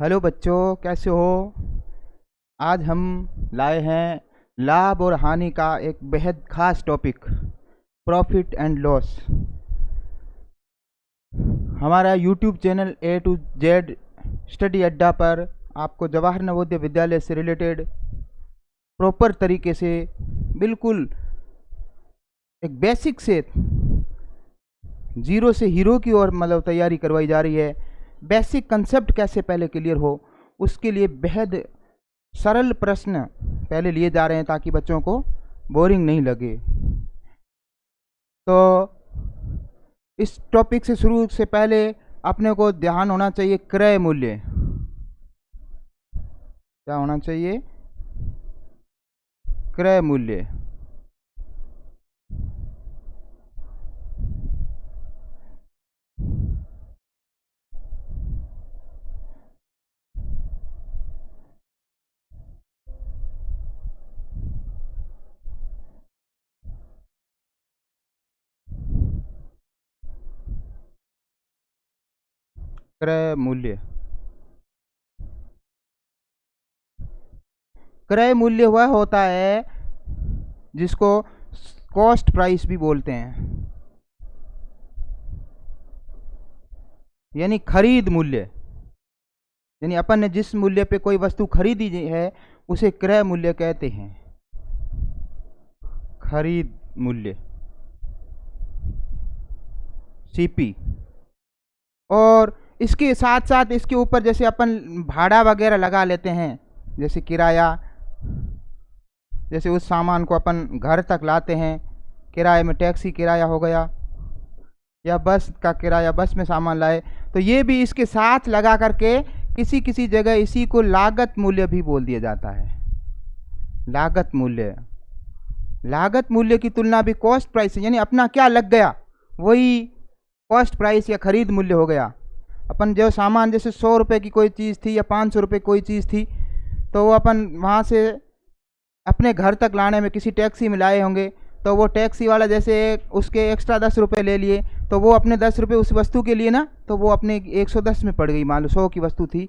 Hello बच्चों, कैसे हो। आज हम लाए हैं लाभ और हानि का एक बेहद खास टॉपिक, प्रॉफिट एंड लॉस। हमारा YouTube channel A to Z study अड्डा पर आपको जवाहर नवोदय विद्यालय से रिलेटेड प्रॉपर तरीके से बिल्कुल एक बेसिक से जीरो से हीरो की ओर तैयारी करवाई जा रही है। बेसिक कंसेप्ट कैसे पहले क्लियर हो, उसके लिए बेहद सरल प्रश्न पहले लिए जा रहे हैं ताकि बच्चों को बोरिंग नहीं लगे। तो इस टॉपिक से शुरू से पहले अपने को ध्यान होना चाहिए क्रय मूल्य। क्या होना चाहिए? क्रय मूल्य। क्रय मूल्य। क्रय मूल्य वह होता है जिसको कॉस्ट प्राइस भी बोलते हैं, यानी खरीद मूल्य। यानी अपन ने जिस मूल्य पे कोई वस्तु खरीदी है उसे क्रय मूल्य कहते हैं, खरीद मूल्य, सीपी। और इसके साथ साथ इसके ऊपर जैसे अपन भाड़ा वगैरह लगा लेते हैं, जैसे किराया, जैसे उस सामान को अपन घर तक लाते हैं, किराए में टैक्सी किराया हो गया या बस का किराया, बस में सामान लाए, तो ये भी इसके साथ लगा करके किसी किसी जगह इसी को लागत मूल्य भी बोल दिया जाता है। लागत मूल्य। लागत मूल्य की तुलना भी कॉस्ट प्राइस, यानी अपना क्या लग गया वही कॉस्ट प्राइस या खरीद मूल्य हो गया। अपन जो सामान जैसे 100 रुपये की कोई चीज़ थी या 500 रुपये कोई चीज़ थी, तो वो अपन वहाँ से अपने घर तक लाने में किसी टैक्सी में लाए होंगे, तो वो टैक्सी वाला जैसे उसके एक्स्ट्रा 10 रुपये ले लिए, तो वो अपने 10 रुपये उस वस्तु के लिए ना, तो वो अपने 110 में पड़ गई। मान लो 100 की वस्तु थी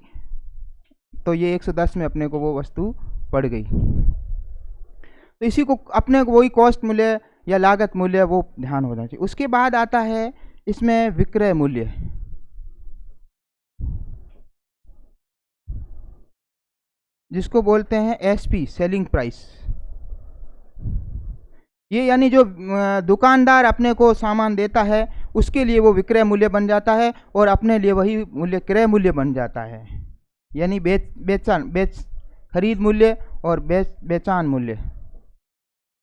तो ये 110 में अपने को वो वस्तु पड़ गई। तो इसी को अपने को वही कॉस्ट मूल्य या लागत मूल्य वो ध्यान होना चाहिए। उसके बाद आता है इसमें विक्रय मूल्य। जिसको बोलते हैं एसपी, सेलिंग प्राइस। ये यानी जो दुकानदार अपने को सामान देता है उसके लिए वो विक्रय मूल्य बन जाता है और अपने लिए वही मूल्य क्रय मूल्य बन जाता है। यानी खरीद मूल्य और बेचान मूल्य,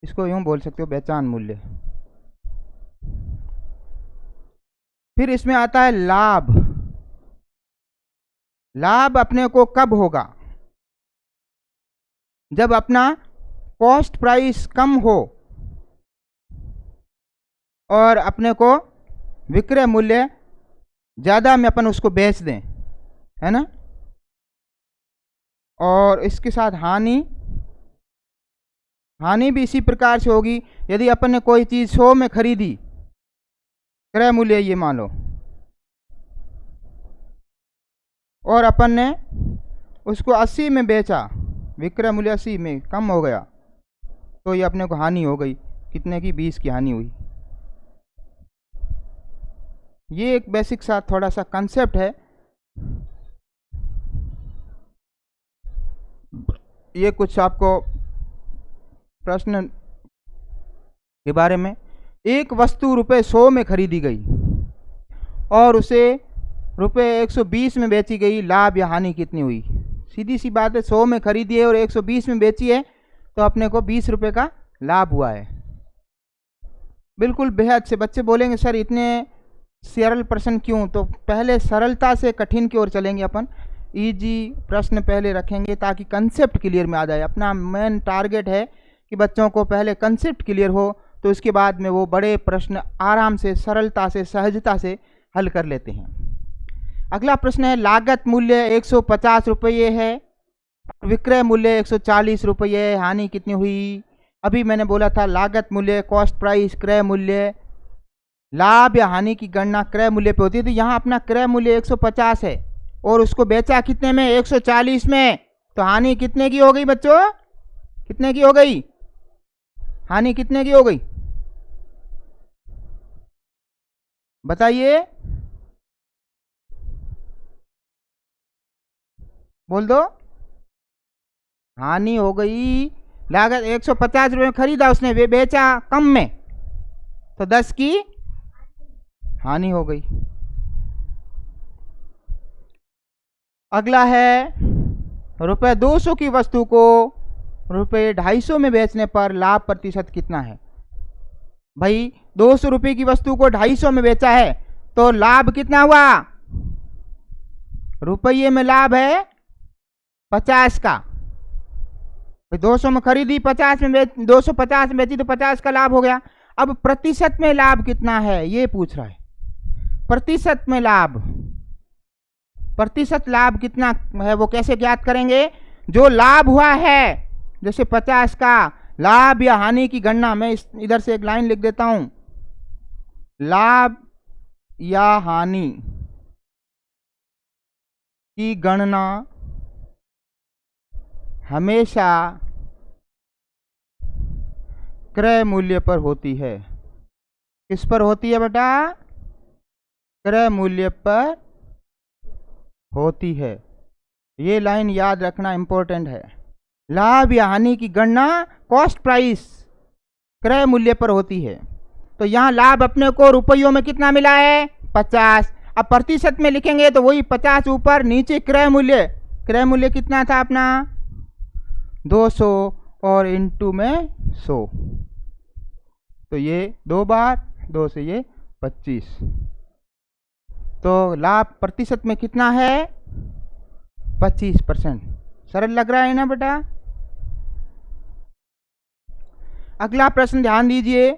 इसको यूं बोल सकते हो, बेचान मूल्य। फिर इसमें आता है लाभ। लाभ अपने को कब होगा? जब अपना कॉस्ट प्राइस कम हो और अपने को विक्रय मूल्य ज़्यादा में अपन उसको बेच दें, है ना। और इसके साथ हानि। हानि भी इसी प्रकार से होगी। यदि अपन ने कोई चीज़ 100 में खरीदी, क्रय मूल्य ये मान लो, और अपन ने उसको 80 में बेचा, विक्रय मूल्य 80 में कम हो गया, तो ये अपने को हानि हो गई। कितने की? 20 की हानि हुई। ये एक बेसिक सा थोड़ा सा कंसेप्ट है। ये कुछ आपको प्रश्न के बारे में। एक वस्तु रुपये 100 में खरीदी गई और उसे रुपये 120 में बेची गई, लाभ या हानि कितनी हुई? सीधी सी बात है, 100 में खरीदी है और 120 में बेची है, तो अपने को 20 रुपये का लाभ हुआ है। बिल्कुल बेहद से। बच्चे बोलेंगे सर इतने सरल प्रश्न क्यों? तो पहले सरलता से कठिन की ओर चलेंगे अपन। इजी प्रश्न पहले रखेंगे ताकि कंसेप्ट क्लियर में आ जाए। अपना मेन टारगेट है कि बच्चों को पहले कंसेप्ट क्लियर हो, तो इसके बाद में वो बड़े प्रश्न आराम से, सरलता से, सहजता से हल कर लेते हैं। अगला प्रश्न है, लागत मूल्य 150 रुपये है, विक्रय मूल्य 140 रुपये है, हानि कितनी हुई? अभी मैंने बोला था लागत मूल्य, कॉस्ट प्राइस, क्रय मूल्य। लाभ या हानि की गणना क्रय मूल्य पे होती है, तो यहाँ अपना क्रय मूल्य 150 है और उसको बेचा कितने में, 140 में, तो हानि कितने की हो गई बच्चों, कितने की हो गई, हानि कितने की हो गई बताइए, बोल दो। हानि हो गई, लागत 150 रुपये में खरीदा उसने, बेचा कम में, तो 10 की हानि हो गई। अगला है ₹200 की वस्तु को ₹250 में बेचने पर लाभ प्रतिशत कितना है। भाई 200 रुपये की वस्तु को 250 में बेचा है तो लाभ कितना हुआ, रुपये में लाभ है 50 का। 200 में खरीदी, 50 में बेच, 250 में बेची तो 50 का लाभ हो गया। अब प्रतिशत में लाभ कितना है ये पूछ रहा है, प्रतिशत में लाभ, प्रतिशत लाभ कितना है वो कैसे ज्ञात करेंगे। जो लाभ हुआ है, जैसे 50 का लाभ या हानि की गणना, मैं इधर से एक लाइन लिख देता हूं, लाभ या हानि की गणना हमेशा क्रय मूल्य पर होती है। किस पर होती है बेटा, क्रय मूल्य पर होती है। ये लाइन याद रखना इंपॉर्टेंट है। लाभ या हानि की गणना कॉस्ट प्राइस, क्रय मूल्य पर होती है। तो यहाँ लाभ अपने को रुपयों में कितना मिला है, 50। अब प्रतिशत में लिखेंगे तो वही 50 ऊपर, नीचे क्रय मूल्य, क्रय मूल्य कितना था अपना 200 और इंटू में 100, तो ये 2 बार 2 से ये 25, तो लाभ प्रतिशत में कितना है 25%। सरल लग रहा है ना बेटा। अगला प्रश्न ध्यान दीजिए,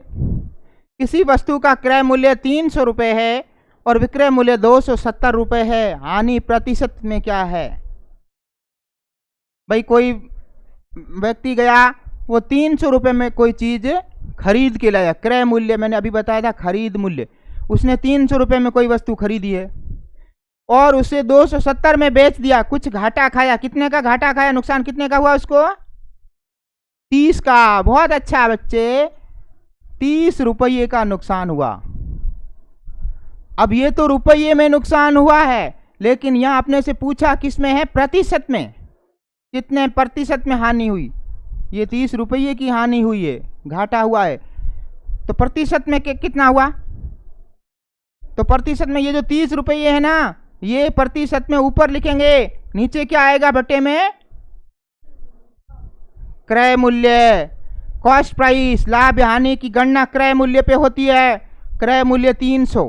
किसी वस्तु का क्रय मूल्य 300 रुपये है और विक्रय मूल्य 270 रुपये है, हानि प्रतिशत में क्या है। भाई कोई व्यक्ति गया, वो 300 रुपये में कोई चीज खरीद के लाया, क्रय मूल्य मैंने अभी बताया था खरीद मूल्य, उसने 300 रुपये में कोई वस्तु खरीदी है और उसे 270 में बेच दिया, कुछ घाटा खाया, कितने का घाटा खाया, नुकसान कितने का हुआ उसको, 30 का। बहुत अच्छा बच्चे, 30 रुपये का नुकसान हुआ। अब ये तो रुपये में नुकसान हुआ है, लेकिन यहां अपने से पूछा किस में है, प्रतिशत में, कितने प्रतिशत में हानि हुई। ये 30 रुपये की हानि हुई है, घाटा हुआ है, तो प्रतिशत में कितना हुआ, तो प्रतिशत में ये जो 30 रुपये है ना, ये प्रतिशत में ऊपर लिखेंगे, नीचे क्या आएगा बटे में, क्रय मूल्य, कॉस्ट प्राइस। लाभ हानि की गणना क्रय मूल्य पे होती है, क्रय मूल्य 300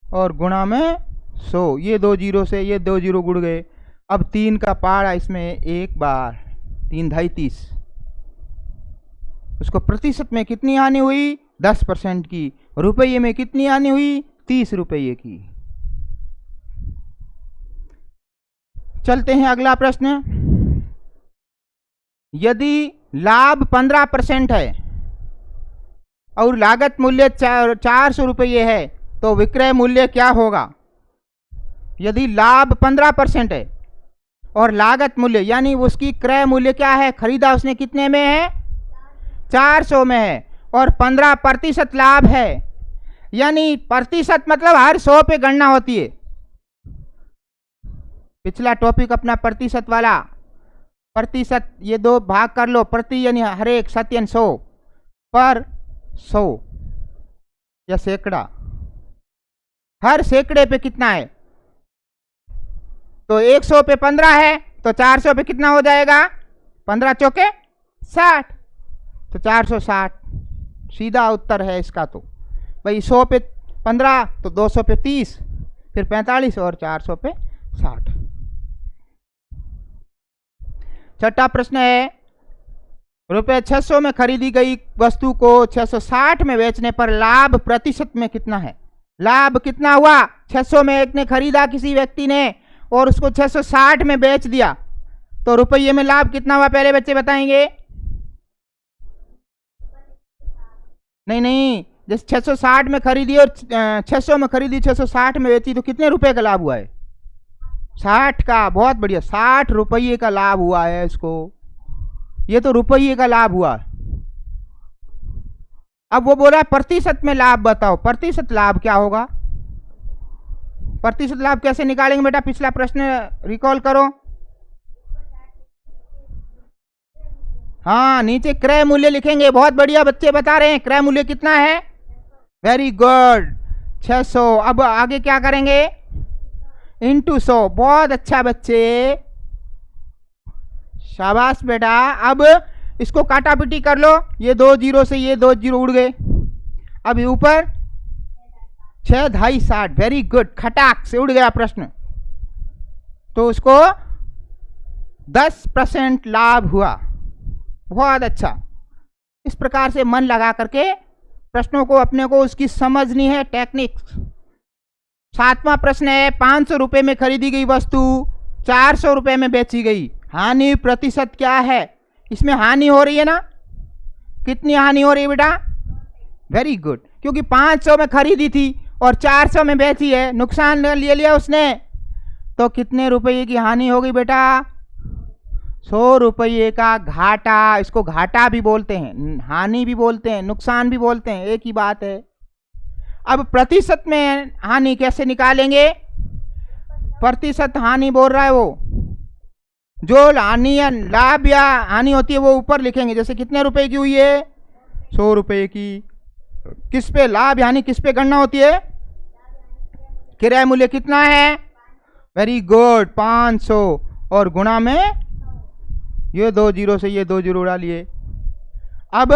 और गुणा में 100, ये 2 जीरो से ये 2 जीरो गुड़ गए। अब 3 का पारा इसमें एक बार, 3 ढाई 30, उसको प्रतिशत में कितनी हानि हुई, 10% की। रुपये में कितनी हानि हुई, 30 रुपये की। चलते हैं अगला प्रश्न। यदि लाभ 15% है और लागत मूल्य 400 रुपये है तो विक्रय मूल्य क्या होगा। यदि लाभ 15% है और लागत मूल्य यानी उसकी क्रय मूल्य क्या है, खरीदा उसने कितने में है, 400 में है, और 15% लाभ है, यानी प्रतिशत मतलब हर 100 पे गणना होती है। पिछला टॉपिक अपना प्रतिशत वाला, प्रतिशत ये 2 भाग कर लो, प्रति यानी हर एक, सत्य 100 पर 100 या सैकड़ा, हर सैकड़े पे कितना है, तो 100 पे 15 है तो 400 पे कितना हो जाएगा, 15 चौके 60, तो 460 सीधा उत्तर है इसका। तो भाई 100 पे 15 तो 200 पे 30, फिर 45 और 400 पे 60। छठा प्रश्न है, रुपये 600 में खरीदी गई वस्तु को 660 में बेचने पर लाभ प्रतिशत में कितना है। लाभ कितना हुआ, 600 में एक ने खरीदा किसी व्यक्ति ने और उसको 660 में बेच दिया, तो रुपये में लाभ कितना हुआ, पहले बच्चे बताएंगे। नहीं, जैसे 660 में खरीदी और 600 में खरीदी, 660 में बेची, तो कितने रुपए का लाभ हुआ है? 60 का। बहुत बढ़िया, 60 रुपये का लाभ हुआ है इसको। ये तो रुपये का लाभ हुआ। अब वो बोल रहा है प्रतिशत में लाभ बताओ। प्रतिशत लाभ क्या होगा? प्रतिशत लाभ कैसे निकालेंगे बेटा? पिछला प्रश्न रिकॉल करो। हाँ, नीचे क्रय मूल्य लिखेंगे। बहुत बढ़िया, बच्चे बता रहे हैं। क्रय मूल्य कितना है? Very good, 600। अब आगे क्या करेंगे? इंटू 100। बहुत अच्छा बच्चे, शाबाश बेटा। अब इसको काटा पिटी कर लो। ये 2 जीरो से ये 2 जीरो उड़ गए। अब ऊपर 6 ढाई 60। वेरी गुड, खटाक से उड़ गया प्रश्न। तो उसको 10% लाभ हुआ। बहुत अच्छा। इस प्रकार से मन लगा करके प्रश्नों को अपने को उसकी समझनी है, टेक्निक्स। 7वां प्रश्न है, 500 रुपए में खरीदी गई वस्तु 400 रुपए में बेची गई, हानि प्रतिशत क्या है? इसमें हानि हो रही है ना? कितनी हानि हो रही है बेटा? वेरी गुड, क्योंकि 500 में खरीदी थी और 400 में बेची है, नुकसान ले लिया उसने। तो कितने रुपये की हानि हो गई बेटा? 100 रुपये का घाटा। इसको घाटा भी बोलते हैं, हानि भी बोलते हैं, नुकसान भी बोलते हैं, एक ही बात है। अब प्रतिशत में हानि कैसे निकालेंगे? प्रतिशत हानि बोल रहा है वो, जो हानि या लाभ या हानि होती है वो ऊपर लिखेंगे। जैसे कितने रुपए की हुई है? 100 रुपये की। किस पे लाभ यानी किस पे गणना होती है? किराया मूल्य कितना है? Very good, 500। और गुणा में ये 2 जीरो से ये 2 जीरो उड़ा लिए। अब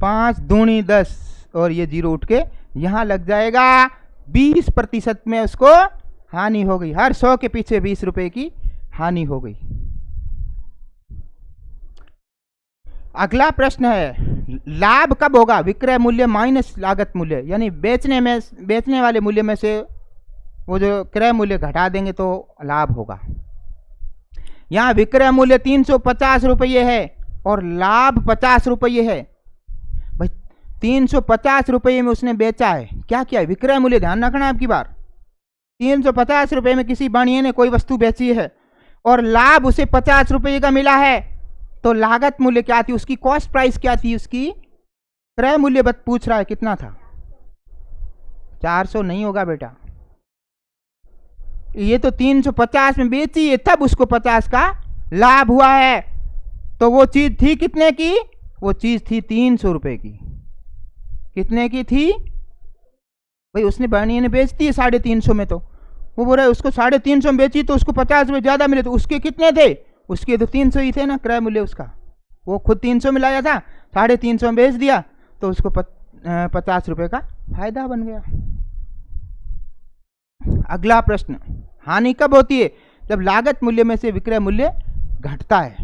5 दूनी 10 और ये जीरो उठ के यहां लग जाएगा। 20% में उसको हानि हो गई। हर 100 के पीछे 20 रुपए की हानि हो गई। अगला प्रश्न है, लाभ कब होगा? विक्रय मूल्य माइनस लागत मूल्य, यानी बेचने वाले मूल्य में से वो जो क्रय मूल्य घटा देंगे तो लाभ होगा। यहां विक्रय मूल्य 350 रुपये है और लाभ 50 रुपये है। भाई 350 रुपये में उसने बेचा है, क्या किया है? विक्रय मूल्य ध्यान रखना आपकी बार। 350 रुपये में किसी बनिए ने कोई वस्तु बेची है और लाभ उसे 50 रुपये का मिला है, तो लागत मूल्य क्या थी? उसकी कॉस्ट प्राइस क्या थी? उसकी क्रय मूल्य पूछ रहा है कितना था? 400 नहीं होगा बेटा, ये तो 350 में बेची है तब उसको 50 का लाभ हुआ है। तो वो चीज थी कितने की? वो चीज थी 300 रुपए की। कितने की थी भाई? उसने बनिए ने बेच दी 350 में, तो वो बोल रहा है उसको 350 में बेची तो उसको 50 रुपये ज्यादा मिले। तो उसके कितने थे? उसके तो 300 ही थे ना क्रय मूल्य उसका। वो खुद 300 में लाया था, 350 में बेच दिया तो उसको 50 रुपये का फायदा बन गया। अगला प्रश्न, हानि कब होती है? जब लागत मूल्य में से विक्रय मूल्य घटता है।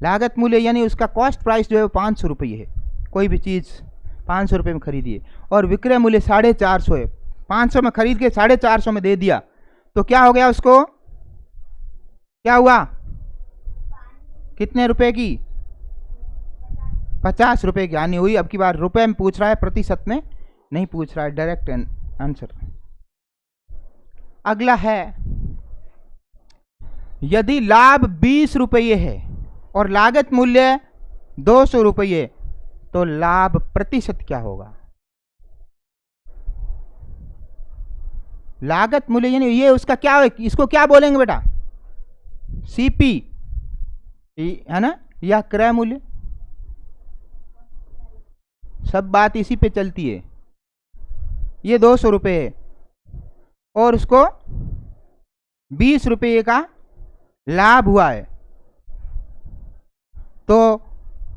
लागत मूल्य यानी उसका कॉस्ट प्राइस जो है वो 500 रुपये है, कोई भी चीज़ 500 रुपये में खरीदी है और विक्रय मूल्य 450 है। 500 में खरीद के 450 में दे दिया तो क्या हो गया? उसको क्या हुआ? कितने रुपए की? 50 रुपये की हानि हुई। अब की बार रुपए में पूछ रहा है, प्रतिशत में नहीं पूछ रहा है, डायरेक्ट आंसर। अगला है, यदि लाभ 20 रुपये है और लागत मूल्य 200 रुपये तो लाभ प्रतिशत क्या होगा? लागत मूल्य यानी ये उसका क्या है? इसको क्या बोलेंगे बेटा? सीपी है ना, या क्रय मूल्य। सब बात इसी पे चलती है। ये 200 रुपये है और उसको 20 रुपये का लाभ हुआ है, तो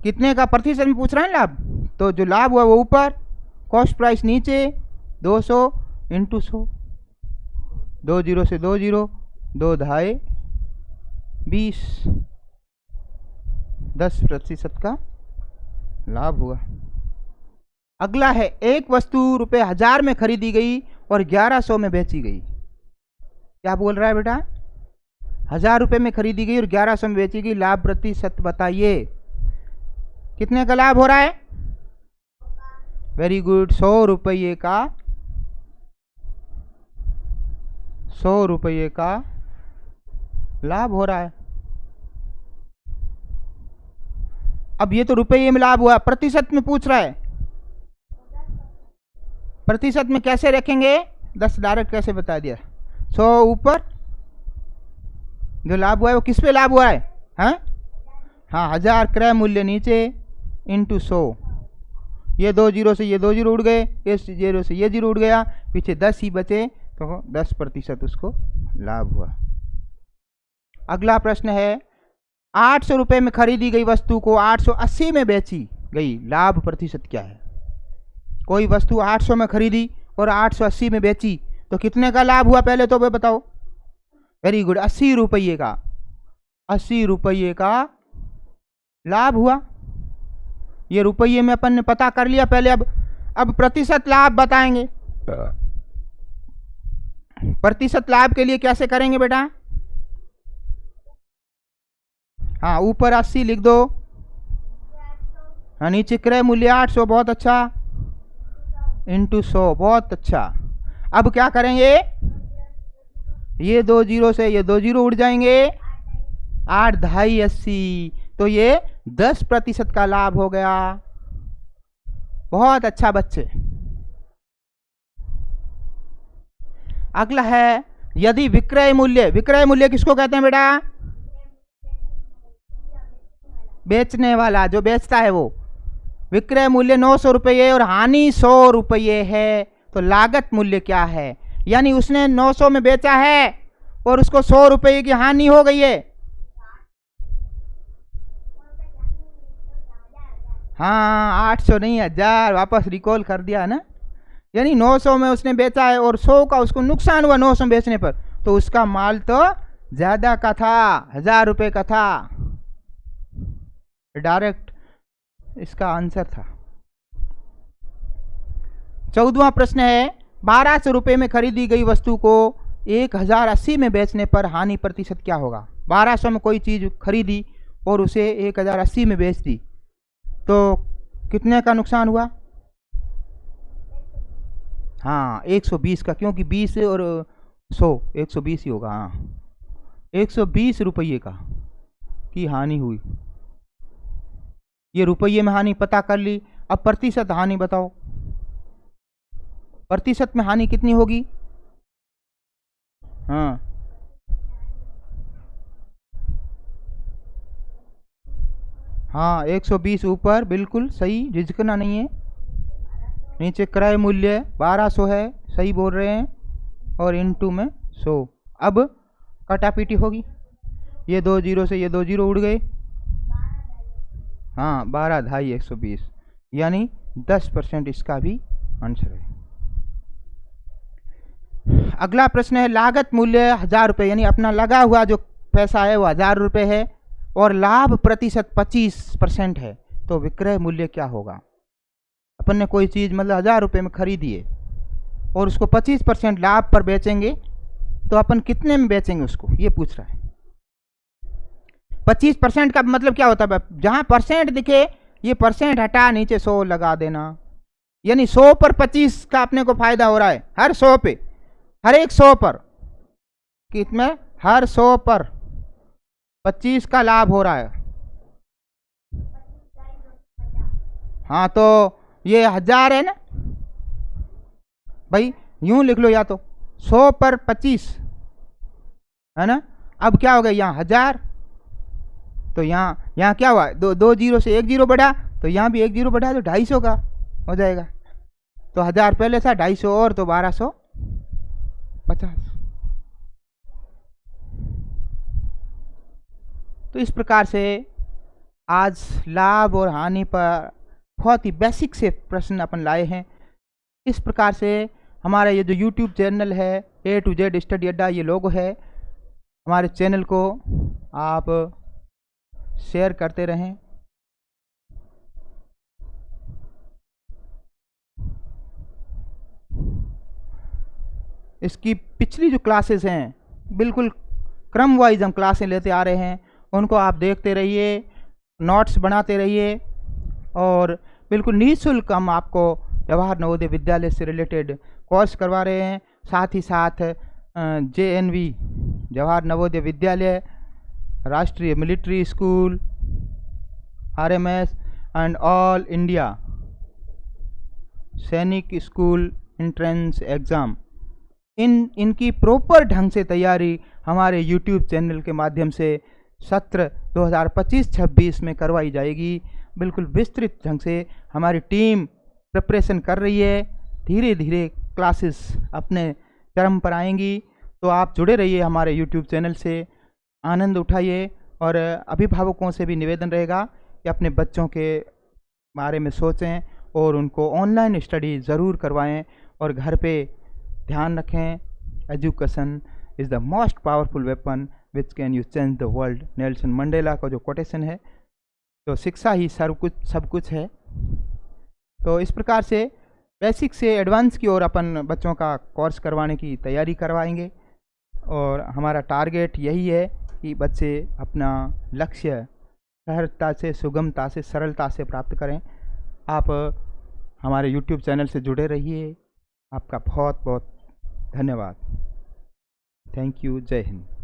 कितने का प्रतिशत में पूछ रहा है लाभ? तो जो लाभ हुआ वो ऊपर, कॉस्ट प्राइस नीचे, 200 इंटू 100, 2 जीरो से 2 जीरो, 2 ढाई 20, 10% का लाभ हुआ। अगला है, एक वस्तु ₹1000 में खरीदी गई और 1100 में बेची गई। क्या बोल रहा है बेटा? 1000 रुपये में खरीदी गई और 1100 में बेची गई, लाभ प्रतिशत बताइए। कितने का लाभ हो रहा है? Very good. 100 रुपये का 100 रुपये का लाभ हो रहा है। अब ये तो रुपये में लाभ हुआ, प्रतिशत में पूछ रहा है। प्रतिशत में कैसे रखेंगे? 10 डायरेक्ट कैसे बता दिया। 100 ऊपर जो लाभ हुआ है वो किस पे लाभ हुआ है? हाँ हाँ, 1000 क्रय मूल्य नीचे इंटू 100। ये 2 जीरो से ये 2 जीरो उड़ गए, इस जीरो से ये जीरो उड़ गया, पीछे 10 ही बचे, तो 10% उसको लाभ हुआ। अगला प्रश्न है, 800 रुपये में खरीदी गई वस्तु को 880 में बेची गई, लाभ प्रतिशत क्या है? कोई वस्तु 800 में खरीदी और 880 में बेची, तो कितने का लाभ हुआ पहले तो वे बताओ। वेरी गुड, 80 रुपये का, 80 रुपये का लाभ हुआ। ये रुपये में अपन ने पता कर लिया पहले। अब प्रतिशत लाभ बताएंगे। प्रतिशत लाभ के लिए कैसे करेंगे बेटा? हाँ, ऊपर 80 लिख दो, हाँ नीचे क्रय मूल्य 800, बहुत अच्छा, इंटू 100, बहुत अच्छा। अब क्या करेंगे? ये 2 जीरो से ये 2 जीरो उड़ जाएंगे, 8 ढाई 80, तो ये 10% का लाभ हो गया। बहुत अच्छा बच्चे। अगला है, यदि विक्रय मूल्य किसको कहते हैं बेटा? बेचने वाला, जो बेचता है वो। विक्रय मूल्य 900 रुपये और हानि 100 रुपये है, तो लागत मूल्य क्या है? यानी उसने 900 में बेचा है और उसको 100 रुपये की हानि हो गई है। हाँ, 800 नहीं 1000, वापस रिकॉल कर दिया ना। यानी 900 में उसने बेचा है और 100 का उसको नुकसान हुआ 900 में बेचने पर, तो उसका माल तो ज्यादा का था, 1000 रुपये का था। डायरेक्ट इसका आंसर था। 14वां प्रश्न है, 1200 रुपये में खरीदी गई वस्तु को 1080 में बेचने पर हानि प्रतिशत क्या होगा? 1200 में कोई चीज खरीदी और उसे 1080 में बेच दी, तो कितने का नुकसान हुआ? हाँ, 120 का, क्योंकि 20 और 100 120 ही होगा। हाँ, 120 रुपये का की हानि हुई। ये रुपये में हानि पता कर ली। अब प्रतिशत हानि बताओ, प्रतिशत में हानि कितनी होगी? हाँ, हाँ 120 ऊपर, बिल्कुल सही, झिझकना नहीं है। नीचे क्रय मूल्य 1200 है, सही बोल रहे हैं, और इंटू में 100। अब कटापीटी होगी, ये 2 जीरो से ये 2 जीरो उड़ गए, हाँ 12 ढाई 120, यानी 10% इसका भी आंसर है। अगला प्रश्न है, लागत मूल्य 1000 रुपये, यानी अपना लगा हुआ जो पैसा है वो 1000 रुपये है और लाभ प्रतिशत 25% है, तो विक्रय मूल्य क्या होगा? अपन ने कोई चीज मतलब 1000 रुपये में खरीदी है और उसको 25% लाभ पर बेचेंगे, तो अपन कितने में बेचेंगे उसको, ये पूछ रहा है। 25% का मतलब क्या होता है? जहां परसेंट दिखे ये परसेंट हटा नीचे 100 लगा देना, यानी 100 पर 25 का अपने को फायदा हो रहा है। हर 100 पे, हर एक 100 पर, कितने? हर 100 पर 25 का लाभ हो रहा है। हाँ, तो ये 1000 है ना भाई, यूं लिख लो, या तो 100 पर 25 है ना। अब क्या हो गया, यहाँ 1000, तो यहाँ क्या हुआ? 2 जीरो से 1 जीरो बढ़ा, तो यहाँ भी 1 जीरो बढ़ा, तो 250 का हो जाएगा। तो 1000 पहले था, 250 और, तो 1250। तो इस प्रकार से आज लाभ और हानि पर बहुत ही बेसिक से प्रश्न अपन लाए हैं। इस प्रकार से हमारा ये जो YouTube चैनल है A to Z स्टडी अड्डा, ये लोगो है, हमारे चैनल को आप शेयर करते रहें। इसकी पिछली जो क्लासेस हैं, बिल्कुल क्रम वाइज हम क्लासें लेते आ रहे हैं, उनको आप देखते रहिए, नोट्स बनाते रहिए, और बिल्कुल निःशुल्क हम आपको जवाहर नवोदय विद्यालय से रिलेटेड कोर्स करवा रहे हैं। साथ ही साथ JNV जवाहर नवोदय विद्यालय, राष्ट्रीय military school, RMS and all India सैनिक स्कूल एंट्रेंस एग्ज़ाम, इनकी प्रॉपर ढंग से तैयारी हमारे यूट्यूब चैनल के माध्यम से सत्र 2025-26 में करवाई जाएगी। बिल्कुल विस्तृत ढंग से हमारी टीम प्रिपरेशन कर रही है। धीरे धीरे क्लासेस अपने चरम पर आएंगी, तो आप जुड़े रहिए हमारे यूट्यूब चैनल से, आनंद उठाइए। और अभिभावकों से भी निवेदन रहेगा कि अपने बच्चों के बारे में सोचें और उनको ऑनलाइन स्टडी ज़रूर करवाएं और घर पे ध्यान रखें। Education is the most powerful weapon which can you change the world, Nelson Mandela का जो कोटेशन है। तो शिक्षा ही सब कुछ है। तो इस प्रकार से बेसिक से एडवांस की ओर अपन बच्चों का कोर्स करवाने की तैयारी करवाएंगे और हमारा टारगेट यही है कि बच्चे अपना लक्ष्य सहजता से, सुगमता से, सरलता से प्राप्त करें। आप हमारे यूट्यूब चैनल से जुड़े रहिए। आपका बहुत बहुत धन्यवाद। Thank you. जय हिंद।